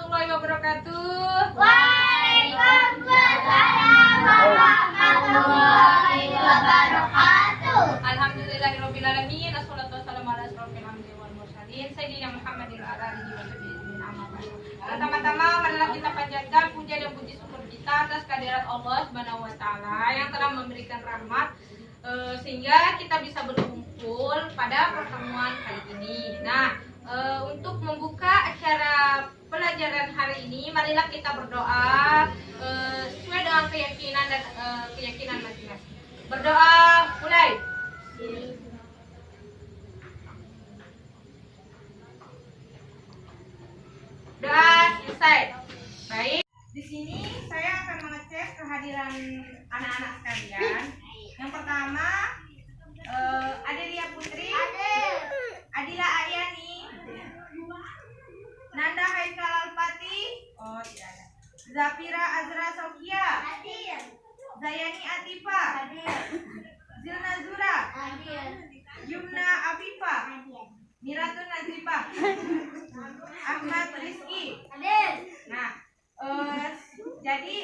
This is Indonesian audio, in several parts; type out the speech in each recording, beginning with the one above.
warahmatullahi wabarakatuh. Waalaikumsalam warahmatullahi wabarakatuh. Alhamdulillahirobbilalamin. Assalatu wassalamu ala asyrofil anbiya'i wal mursalin sayyidina Muhammadin wa ala alihi wa sahbihi amma ba'du. Pertama-tama marilah kita panjatkan puja dan puji syukur kita atas kehadirat Allah Subhanahu wa taala yang telah memberikan rahmat sehingga kita bisa berkumpul pada pertemuan kali ini. Nah, untuk membuka acara pelajaran hari ini, marilah kita berdoa sesuai dengan keyakinan dan keyakinan masing-masing. Berdoa, mulai. Doa selesai. Baik. Di sini saya akan mengecek kehadiran anak-anak sekalian. Yang pertama, Adelia Putri, Adila Ayani, Nanda Haikal Alpati, oh tidak ada. Zafira Azra Sofia, Zayani Atifa, Zilna Zura, Yumna Afifa, Miratun Nazifah, Ahmad Rizki. Nah, jadi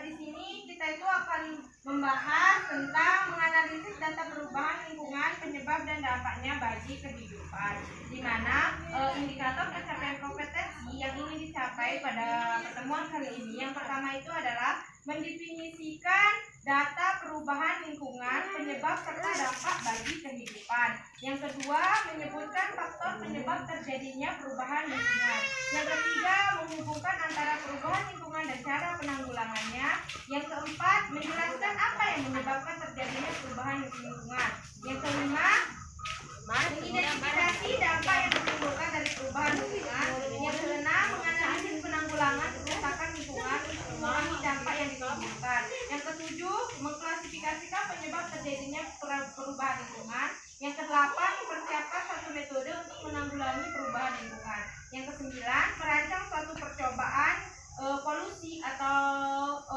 di sini kita itu akan membahas tentang menganalisis data perubahan lingkungan, penyebab dan dampaknya bagi kehidupan. Di mana indikator pencapaian kompetensi yang ingin dicapai pada pertemuan kali ini, yang pertama itu adalah mendefinisikan data perubahan lingkungan, penyebab serta dampak bagi kehidupan. Yang kedua, menyebutkan faktor penyebab terjadinya perubahan lingkungan. Yang ketiga, menghubungkan antara perubahan lingkungan dan cara penanggulangannya. Yang keempat, menjelaskan apa yang menyebabkan terjadinya perubahan lingkungan. Yang kelima, mengidentifikasi dampak yang ditimbulkan dari perubahan lingkungan. Yang keenam, menganalisis penanggulangan kerusakan lingkungan untuk mengurangi dampak yang ditimbulkan. Yang ketujuh, mengklasifikasikan penyebab terjadinya perubahan lingkungan. Yang kedelapan, mempersiapkan suatu metode untuk menanggulangi perubahan lingkungan. Yang kesembilan, merancang suatu percobaan polusi atau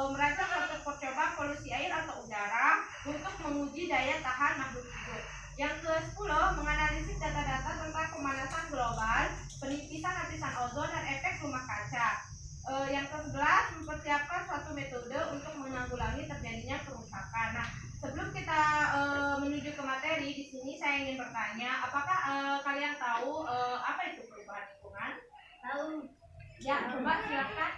merancang suatu percobaan polusi air atau udara untuk menguji daya tahan makhluk hidup. Yang ke-10, menganalisis data-data tentang pemanasan global, penipisan lapisan ozon dan efek rumah kaca. Yang ke-11, mempersiapkan suatu metode untuk menanggulangi terjadinya kerusakan. Nah, sebelum kita menuju ke materi, di sini saya ingin bertanya, apakah kalian tahu apa itu perubahan lingkungan? Tahu? Ya, coba silakan.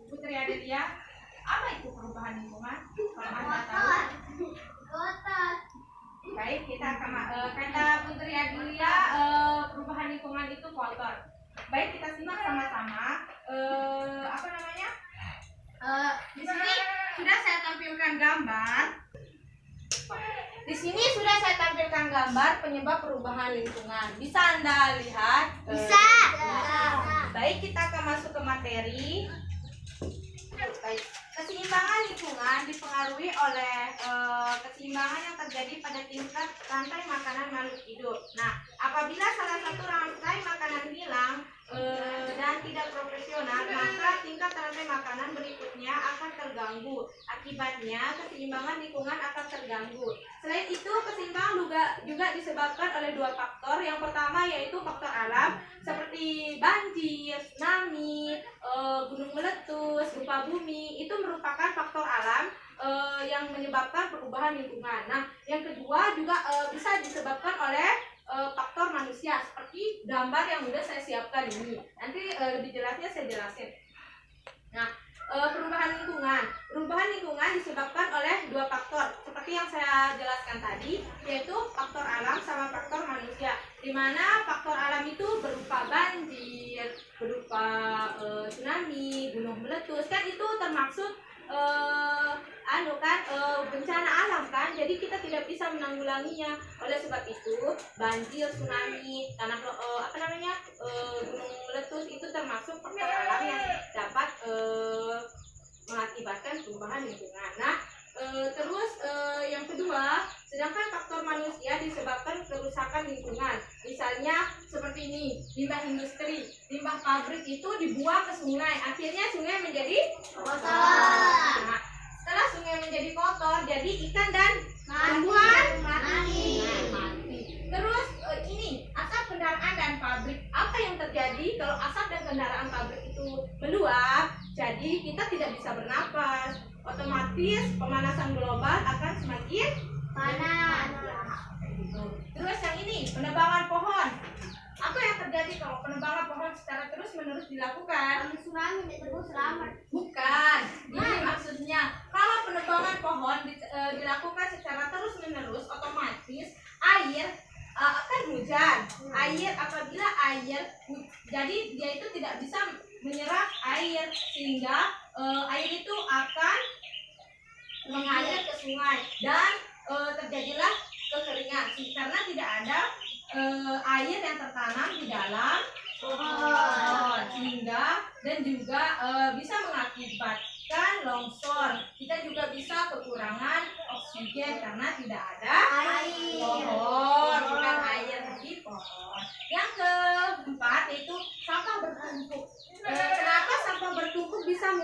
Putri Adelia, apa itu perubahan lingkungan? Kalau Anda tahu. Baik, kita kata Putri Adelia, perubahan lingkungan itu kotor. Baik, kita simak sama-sama. Apa namanya? Di sini sudah saya tampilkan gambar. Di sini sudah saya tampilkan gambar penyebab perubahan lingkungan. Bisa Anda lihat? Bisa. Baik, kita akan masuk ke materi. Baik, keseimbangan lingkungan dipengaruhi oleh keseimbangan yang terjadi pada tingkat rantai makanan makhluk hidup. Nah, apabila salah satu rantai makanan hilang dan tidak profesional, maka tingkat rantai makanan berikutnya akan terganggu. Akibatnya, keseimbangan lingkungan akan terganggu. Selain itu, keseimbangan juga disebabkan oleh dua faktor. Yang pertama yaitu faktor alam, seperti banjir, tsunami, gunung meletus, gempa bumi. Itu merupakan faktor alam yang menyebabkan perubahan lingkungan. Nah, yang kedua juga bisa disebabkan oleh faktor manusia, seperti gambar yang sudah saya siapkan ini. Nanti lebih jelasnya saya jelasin. Nah, perubahan lingkungan disebabkan oleh dua faktor, seperti yang saya jelaskan tadi, yaitu faktor alam sama faktor manusia. Di mana faktor alam itu berupa banjir, berupa tsunami, gunung meletus, kan itu termaksud bencana alam kan, jadi kita tidak bisa menanggulanginya. Oleh sebab itu, banjir, tsunami, gunung meletus itu termasuk faktor alam yang dapat mengakibatkan perubahan lingkungan. Nah, terus yang kedua, sedangkan faktor manusia disebabkan kerusakan lingkungan. Misalnya seperti ini, limbah industri, limbah pabrik itu dibuang ke sungai, akhirnya sungai menjadi kotor. Nah, setelah sungai menjadi kotor, jadi ikan dan tumbuhan mati. Terus ini asap kendaraan dan pabrik. Apa yang terjadi kalau asap dan kendaraan pabrik itu itu meluap, jadi kita tidak bisa bernapas. Otomatis pemanasan global akan semakin Panas. Terus yang ini, penebangan pohon. Apa yang terjadi kalau penebangan pohon secara terus-menerus dilakukan? Tsunami terus selamat. Bukan. Ini maksudnya, kalau penebangan pohon dilakukan secara terus-menerus, otomatis air akan hujan. Apabila air, jadi dia itu tidak bisa menyerap air, sehingga air itu akan mengalir ke sungai dan terjadilah kekeringan karena tidak ada air yang tertanam di dalam pohon, sehingga dan juga bisa mengakibatkan longsor. Kita juga bisa kekurangan oksigen karena tidak ada pohon, bukan air tapi pohon. Yang keempat yaitu sampah bertumpuk. Kenapa sampah bertumpuk bisa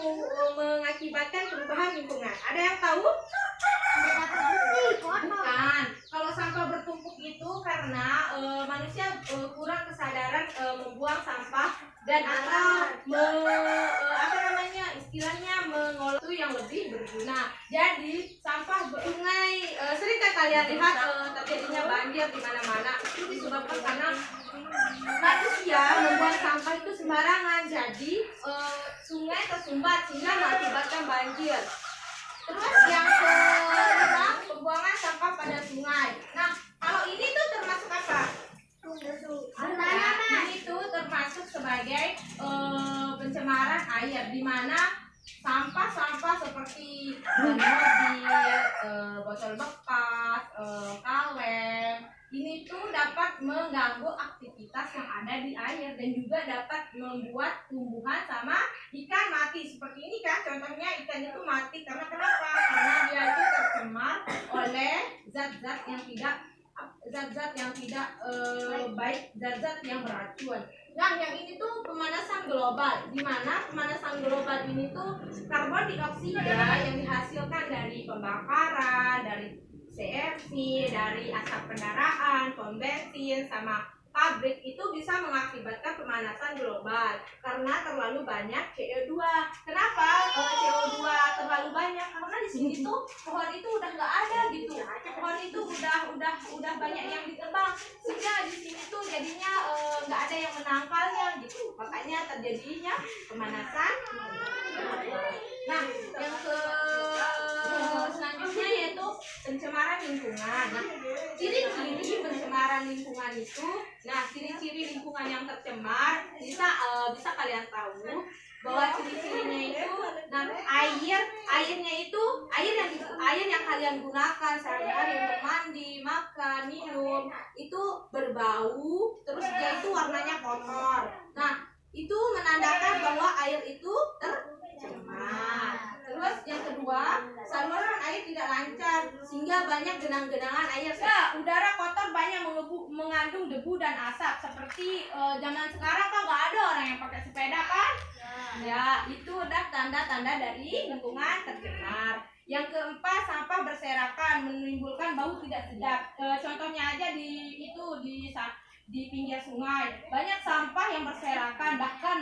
mengakibatkan perubahan lingkungan? Ada yang tahu? Bukan. Kalau sampah bertumpuk itu karena manusia kurang kesadaran membuang sampah dan atau istilahnya mengolah itu yang lebih berguna. Jadi sampah sungai sering kalian lihat terjadinya banjir di mana-mana, itu disebabkan karena manusia membuang sampah itu sembarangan. Jadi sungai tersumbat sehingga mengakibatkan banjir. Terus yang kelima, pembuangan sampah pada sungai. Nah, kalau ini tuh termasuk apa? Ini tuh termasuk sebagai pencemaran air, di mana sampah-sampah seperti mobil, botol bekas, kaleng, ini tuh dapat mengganggu aktivitas yang ada di air dan juga dapat membuat tumbuhan sama ikan mati. Seperti ini kan, contohnya ikan itu mati karena kenapa? Karena dia itu tercemar oleh zat-zat yang tidak baik, zat-zat yang beracun. Nah, yang ini tuh pemanasan global, di mana pemanasan global ini tuh karbon dioksida yang dihasilkan dari pembakaran, dari CFC, dari asap kendaraan, pom bensin, sama pabrik itu bisa mengakibatkan pemanasan global karena terlalu banyak CO2. Kenapa CO2 terlalu banyak? Karena di sini tuh pohon itu udah nggak ada gitu. Pohon itu udah banyak yang ditebang, sehingga di sini tuh jadinya nggak ada yang menangkalnya gitu. Makanya terjadinya pemanasan. Nah, yang selanjutnya yaitu pencemaran lingkungan. Nah, ciri-ciri pencemaran lingkungan itu, ciri-ciri lingkungan yang tercemar bisa kalian tahu bahwa ciri-cirinya itu, airnya itu air yang kalian gunakan sehari-hari untuk mandi, makan, minum itu berbau, terus dia itu warnanya kotor. Nah, itu menandakan bahwa air itu tercemar. Terus yang kedua, saluran air tidak lancar sehingga banyak genang-genangan air. Udara kotor banyak mengandung debu dan asap. Seperti zaman sekarang kan nggak ada orang yang pakai sepeda kan? Ya, itu udah tanda-tanda dari lingkungan tercemar. Yang keempat, sampah berserakan menimbulkan bau tidak sedap. Contohnya aja di pinggir sungai, banyak sampah yang berserakan bahkan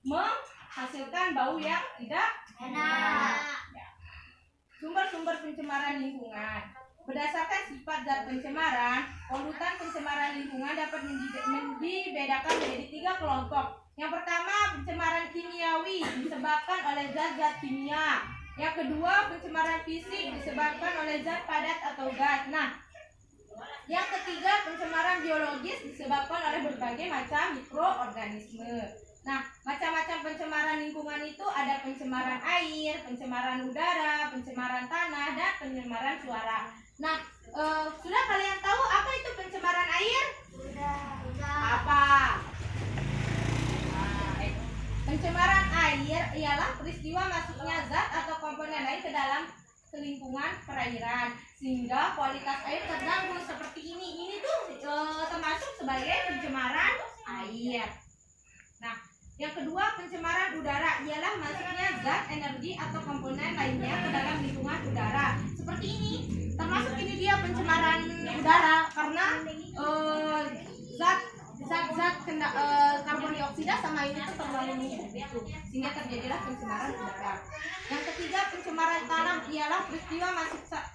menghasilkan bau yang tidak enak. Sumber-sumber pencemaran lingkungan. Berdasarkan sifat zat pencemaran, polutan pencemaran lingkungan dapat dibedakan menjadi 3 kelompok. Yang pertama, pencemaran kimiawi disebabkan oleh zat-zat kimia. Yang kedua, pencemaran fisik disebabkan oleh zat padat atau gas. Nah, yang ketiga, pencemaran biologis disebabkan oleh berbagai macam mikroorganisme. Nah, macam-macam pencemaran lingkungan itu ada pencemaran air, pencemaran udara, pencemaran tanah, dan pencemaran suara. Nah, sudah kalian tahu apa itu pencemaran air? Apa? Pencemaran air ialah peristiwa masuknya zat atau komponen lain ke dalam lingkungan perairan sehingga kualitas air terganggu seperti ini. Ini tuh termasuk sebagai pencemaran air. Nah, yang kedua, pencemaran udara ialah masuknya zat, energi atau komponen lainnya ke dalam lingkungan udara. Seperti ini, termasuk ini dia pencemaran udara karena zat-zat karbon dioksida sama ini tuh terlalu numpuk gitu, sehingga terjadilah pencemaran udara. Yang ketiga, pencemaran tanah ialah peristiwa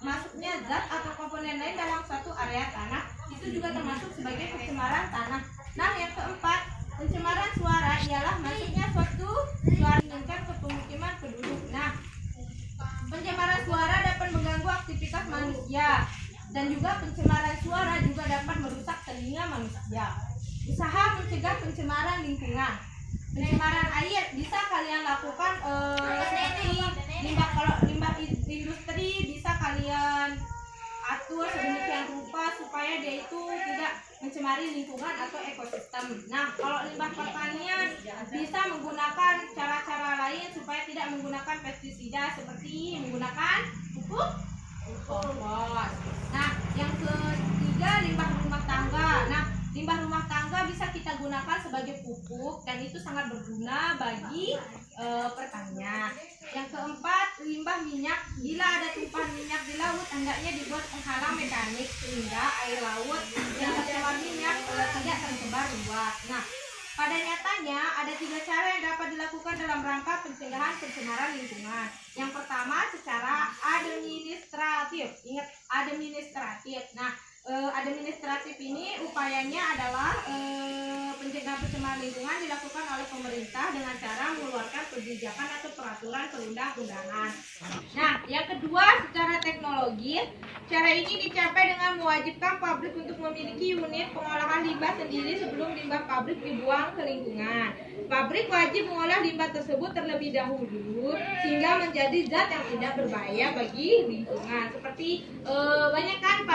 masuknya zat atau komponen lain dalam suatu area tanah. Itu juga termasuk sebagai pencemaran tanah. Nah, yang keempat, pencemaran suara ialah masuknya suatu suara menginginkan ke pemukiman penduduk. Nah, pencemaran suara dapat mengganggu aktivitas manusia, dan juga pencemaran suara juga dapat merusak telinga manusia. Usaha mencegah pencemaran lingkungan. Pencemaran air bisa kalian lakukan seperti limbah industri bisa kalian atur sedemikian rupa supaya dia itu tidak mencemari lingkungan atau ekosistem. Nah, kalau limbah pertanian bisa menggunakan cara-cara lain supaya tidak menggunakan pestisida seperti menggunakan pupuk kompos. Nah, yang ketiga, limbah rumah tangga. Nah, limbah rumah tangga bisa kita gunakan sebagai pupuk dan itu sangat berguna bagi pertanian. Yang keempat, limbah minyak. Bila ada tumpahan minyak di laut, hendaknya dibuat penghalang mekanik sehingga air laut yang tercemar minyak tidak tersebar luas. Nah, pada nyatanya ada 3 cara yang dapat dilakukan dalam rangka pencegahan pencemaran lingkungan. Yang pertama, secara administratif. Ingat, administratif. Nah, administratif ini upayanya adalah pencegahan pencemaran lingkungan dilakukan oleh pemerintah dengan cara mengeluarkan kebijakan atau peraturan perundang-undangan. Nah, yang kedua, secara teknologi. Cara ini dicapai dengan mewajibkan pabrik untuk memiliki unit pengolahan limbah sendiri sebelum limbah pabrik dibuang ke lingkungan. Pabrik wajib mengolah limbah tersebut terlebih dahulu sehingga menjadi zat yang tidak berbahaya bagi lingkungan. Seperti banyak kan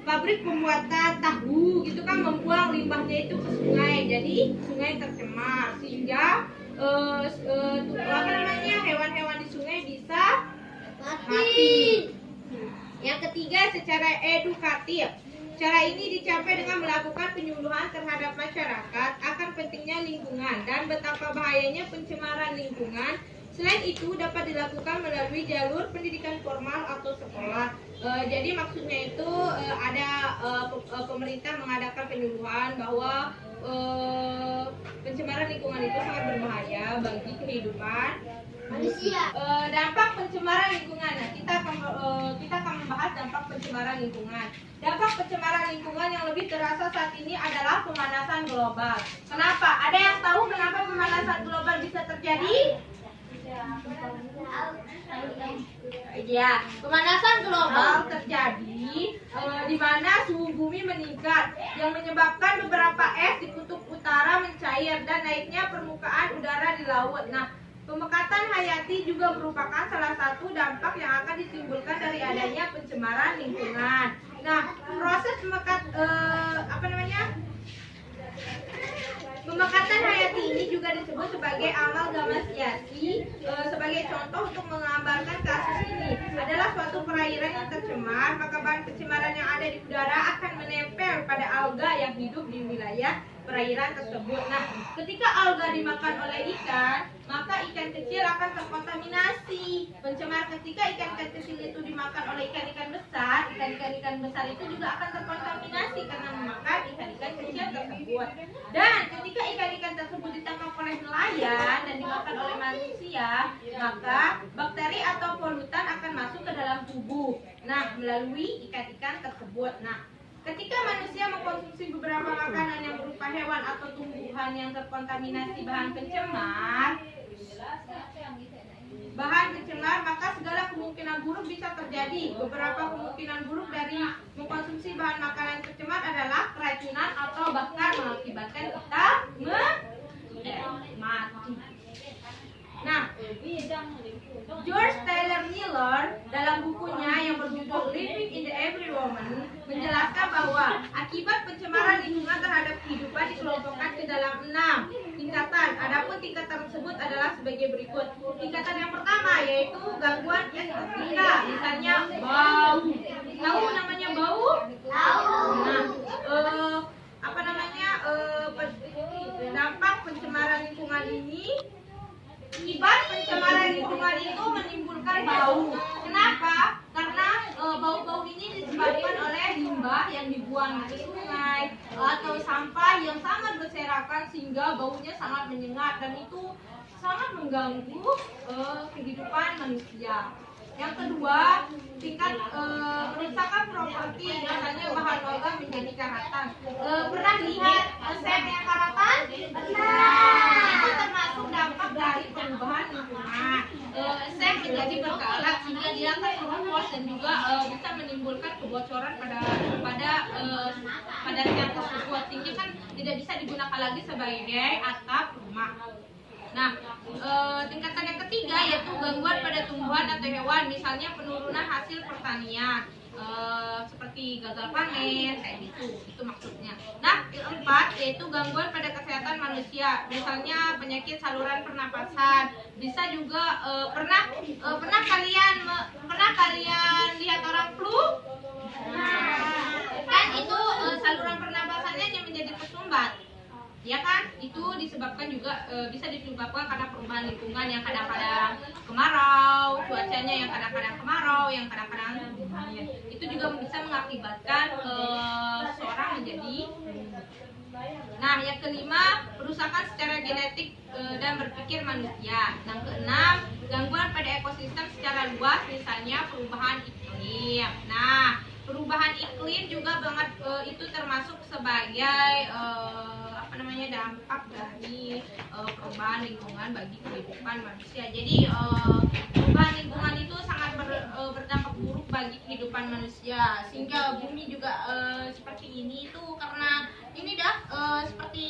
pabrik pembuatan tahu gitu kan membuang limbahnya itu ke sungai, jadi sungai tercemar sehingga hewan-hewan di sungai bisa mati. Yang ketiga, secara edukatif. Cara ini dicapai dengan melakukan penyuluhan terhadap masyarakat akan pentingnya lingkungan dan betapa bahayanya pencemaran lingkungan. Selain itu dapat dilakukan melalui jalur pendidikan formal atau sekolah. Jadi maksudnya itu ada pemerintah mengadakan penyuluhan bahwa pencemaran lingkungan itu sangat berbahaya bagi kehidupan manusia. Dampak pencemaran lingkungan. Nah, kita akan membahas dampak pencemaran lingkungan. Dampak pencemaran lingkungan yang lebih terasa saat ini adalah pemanasan global. Kenapa? Ada yang tahu kenapa pemanasan global bisa terjadi? Ya, pemanasan global terjadi di mana suhu bumi meningkat yang menyebabkan beberapa es di kutub utara mencair dan naiknya permukaan udara di laut. Nah, pemekatan hayati juga merupakan salah satu dampak yang akan ditimbulkan dari adanya pencemaran lingkungan. Nah, proses pemekatan hayati ini juga disebut sebagai amalgamasi. Sebagai contoh untuk menggambarkan kasus ini adalah suatu perairan yang tercemar, maka bahan pencemaran yang ada di udara akan menempel pada alga yang hidup di wilayah perairan tersebut. Nah, ketika alga dimakan oleh ikan, maka ikan kecil akan terkontaminasi. Pencemar ketika ikan kecil itu dimakan oleh ikan-ikan besar, ikan-ikan besar itu juga akan terkontaminasi karena memakan ikan-ikan kecil tersebut. Dan ketika ikan-ikan tersebut ditangkap oleh nelayan dan dimakan oleh manusia, maka bakteri atau polutan akan masuk ke dalam tubuh. Nah, melalui ikan-ikan tersebut. Nah, ketika manusia mengkonsumsi beberapa makanan yang berupa hewan atau tumbuhan yang terkontaminasi bahan pencemar, maka segala kemungkinan buruk bisa terjadi. Beberapa kemungkinan buruk dari mengkonsumsi bahan makanan tercemar adalah keracunan atau bahkan mengakibatkan kita mati. Nah, George Taylor Miller dalam bukunya yang berjudul Living in the Every Woman menjelaskan bahwa akibat pencemaran lingkungan terhadap kehidupan dikelompokkan ke dalam 6 tingkatan. Adapun tingkatan tersebut adalah sebagai berikut. Tingkatan yang pertama yaitu gangguan estetika, misalnya bau. Tahu namanya bau? Tahu. Dampak pencemaran lingkungan ini. Akibat pencemaran lingkungan itu menimbulkan bau. Kenapa? Karena bau-bau ini disebabkan disebabkan oleh limbah yang dibuang ke sungai atau sampah yang sangat berserakan sehingga baunya sangat menyengat dan itu sangat mengganggu kehidupan manusia. Yang kedua, tingkat kerusakan properti, misalnya bahan logam menjadi karatan. Pernah lihat seng yang karatan? Pernah. Itu termasuk dampak dari perubahan lingkungan. Seng menjadi berkarat sehingga dia akan keropos dan juga bisa menimbulkan kebocoran pada seng tersebut sehingga kan tidak bisa digunakan lagi sebagai atap rumah. Nah, tingkatan yang ketiga yaitu gangguan pada tumbuhan atau hewan, misalnya penurunan hasil pertanian, seperti gagal panen, kayak gitu, itu maksudnya. Nah, yang keempat yaitu gangguan pada kesehatan manusia, misalnya penyakit saluran pernapasan. Bisa juga pernah kalian lihat orang flu? Kan itu saluran pernapasannya yang menjadi tersumbat. Ya kan, itu disebabkan juga bisa disebabkan karena perubahan lingkungan yang kadang-kadang kemarau, cuacanya yang kadang-kadang kemarau, yang kadang-kadang dingin. Itu juga bisa mengakibatkan seseorang menjadi. Nah, yang kelima, perusakan secara genetik dan berpikir manusia. Yang keenam, gangguan pada ekosistem secara luas, misalnya perubahan iklim. Nah, perubahan iklim juga banget itu termasuk sebagai dampak dari perubahan lingkungan bagi kehidupan manusia. Jadi perubahan lingkungan itu sangat berdampak buruk bagi kehidupan manusia, sehingga bumi juga seperti ini itu karena ini seperti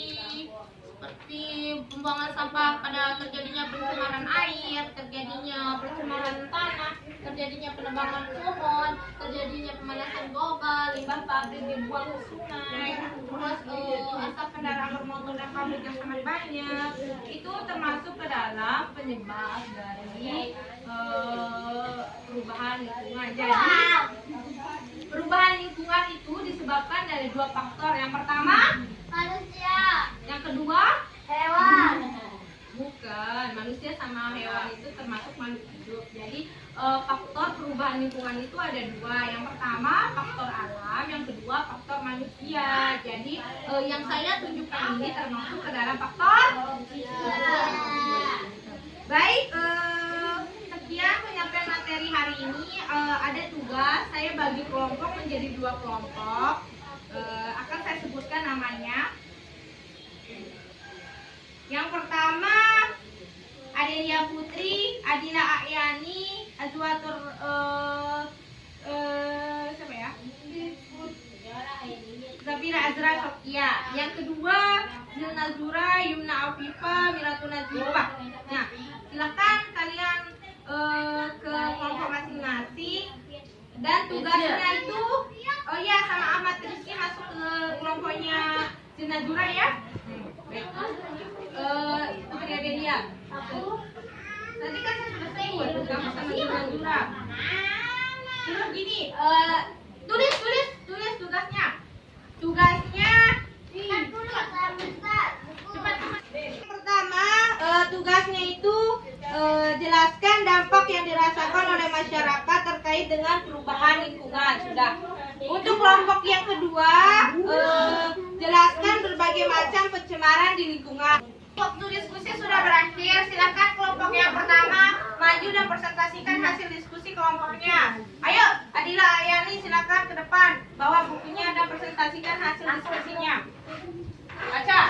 pembuangan sampah, pada terjadinya pencemaran air, terjadinya pencemaran tanah, terjadinya penebangan pohon, terjadinya pemanasan global, limbah pabrik dibuang ke sungai, terus asap kendaraan bermotor dan pabrik yang sangat banyak, itu termasuk ke dalam penyebab dari perubahan lingkungan. Jadi perubahan lingkungan itu disebabkan dari dua faktor. Yang pertama manusia, yang kedua hewan. Bukan, manusia sama hewan itu termasuk makhluk hidup. Jadi faktor perubahan lingkungan itu ada dua. Yang pertama faktor alam, yang kedua faktor manusia. Jadi yang saya tunjukkan ini termasuk ke dalam faktor manusia. Baik, sekian penyampaian materi hari ini. Ada tugas, saya bagi kelompok menjadi dua kelompok. Akan saya sebutkan namanya. Yang pertama Adelia Putri, Adila Aryani, Azwatur siapa ya? Zabira Azra Sokia. Yang kedua Zilna Zura, Yumna Afifa, Milatun Nazifah. Nah, silakan kalian ke kelompok masing-masing dan tugasnya itu sama Ahmad Rizky masuk ke kelompoknya Zilna Zura ya. Putri Adelia. Nanti kan saya sudah sebut kamu sama Zura. Terus gini, tulis tugasnya. Tugasnya pertama, tugasnya itu jelaskan dampak yang dirasakan oleh masyarakat terkait dengan perubahan lingkungan. Sudah. Untuk kelompok yang kedua, jelaskan berbagai macam pencemaran di lingkungan. Waktu diskusi sudah berakhir. Silakan kelompok yang pertama maju dan presentasikan hasil diskusi kelompoknya. Ayo, Adila Ayani, silakan ke depan, bawa bukunya dan presentasikan hasil diskusinya. Baca.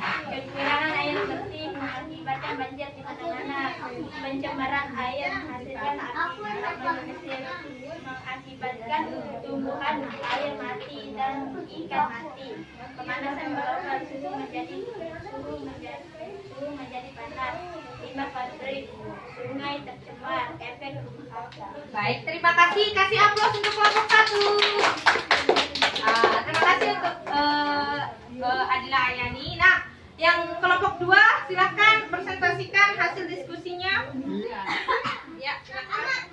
Kekurangan air bersih mengakibatkan banjir di mana-mana. Pencemaran air menghasilkan manusia, mengakibatkan tumbuhan air mati dan ikan mati. Pemanasan global, suhu menjadi panas. Limbah pabrik, sungai tercemar, efek rumah kaca. Baik, terima kasih. Kasih aplaus untuk kelompok satu. Terima kasih untuk Adila Ayani. Nah, yang kelompok 2 silahkan presentasikan hasil diskusinya. Ya, silakan.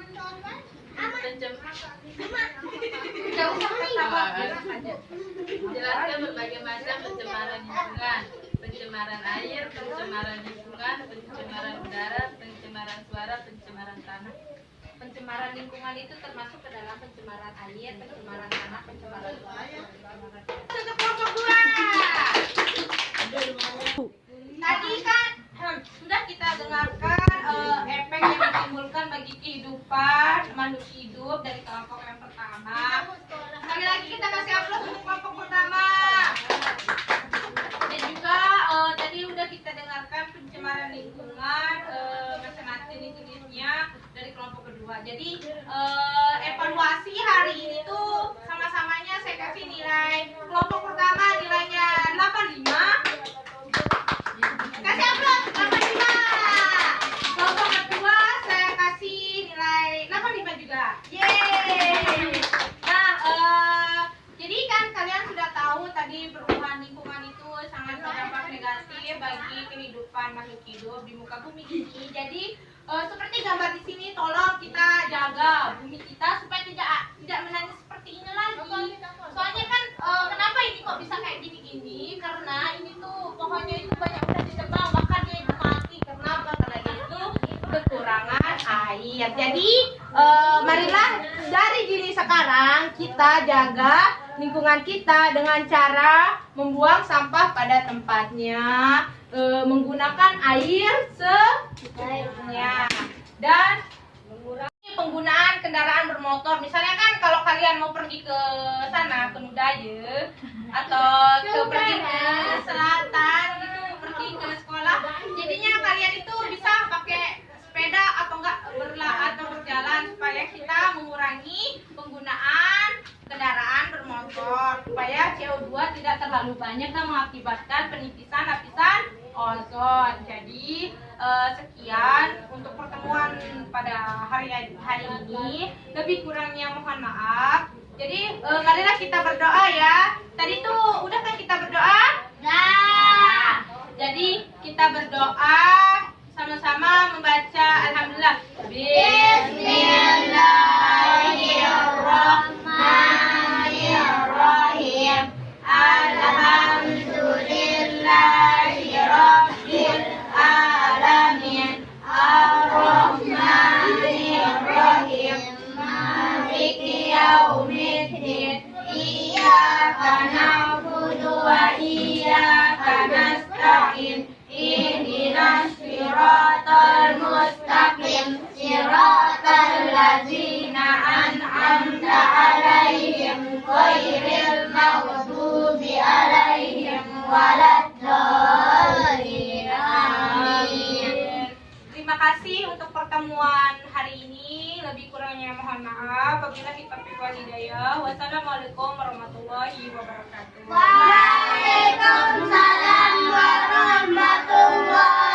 Jelaskan berbagai macam pencemaran lingkungan, pencemaran air, pencemaran lingkungan, pencemaran udara, pencemaran suara, pencemaran tanah. pencemaran lingkungan itu termasuk ke dalam pencemaran air, pencemaran tanah, pencemaran udara. Untuk kelompok 2. Tadi kan sudah kita dengarkan efek yang ditimbulkan bagi kehidupan makhluk hidup dari kelompok yang pertama. Sekali lagi kita kasih aplaus untuk kelompok pertama. Dan juga tadi udah kita dengarkan pencemaran lingkungan macam-macam jenisnya dari kelompok kedua. Jadi evaluasi hari ini tuh sama-samanya saya kasih nilai. Kelompok pertama nilainya 85. Kasih aplaus 85. Kelompok kedua saya kasih nilai 85 juga. Yeay. Nah, jadi kan kalian sudah tahu tadi perubahan lingkungan itu sangat berdampak negatif bagi kehidupan makhluk hidup di muka bumi ini. Jadi seperti gambar di sini, tolong kita jaga bumi kita supaya tidak menangis seperti ini lagi. Soalnya kan kenapa ini kok bisa kayak gini-gini? Karena ini tuh pohonnya itu banyak udah ditebang, bahkan dia itu mati karena itu kekurangan air. Jadi marilah dari diri sekarang kita jaga lingkungan kita dengan cara membuang sampah pada tempatnya, menggunakan air secukupnya, dan mengurangi penggunaan kendaraan bermotor. Misalnya kan kalau kalian mau pergi ke sana, ke Nudaya atau pergi ke selatan gitu, pergi ke sekolah, jadinya kalian itu bisa pakai sepeda atau enggak berjalan supaya kita mengurangi penggunaan kendaraan bermotor, supaya CO2 tidak terlalu banyak dan mengakibatkan penipisan lapisan ozon. Jadi sekian untuk pertemuan pada hari ini. Lebih kurangnya mohon maaf. Jadi marilah kita berdoa ya. Tadi tuh udah kan kita berdoa? Nah, jadi kita berdoa sama-sama membaca alhamdulillah. Bismillahirrahmanirrahim. Alhamdulillahirabbil alamin. Arrahmanirrahim. Maliki yaumiddin. Iyyaka na'budu wa iyyaka nasta'in. Ihdinas siratal mustaqim. Siratal ladzina an'amta 'alaihim ghairil maghdubi 'alaihim waladdallin. Amin. Terima kasih untuk pertemuan hari ini. Lebih kurangnya mohon maaf. Wabillahi taufiq wal hidayah. Wassalamualaikum warahmatullahi wabarakatuh. Waalaikumsalam warahmatullahi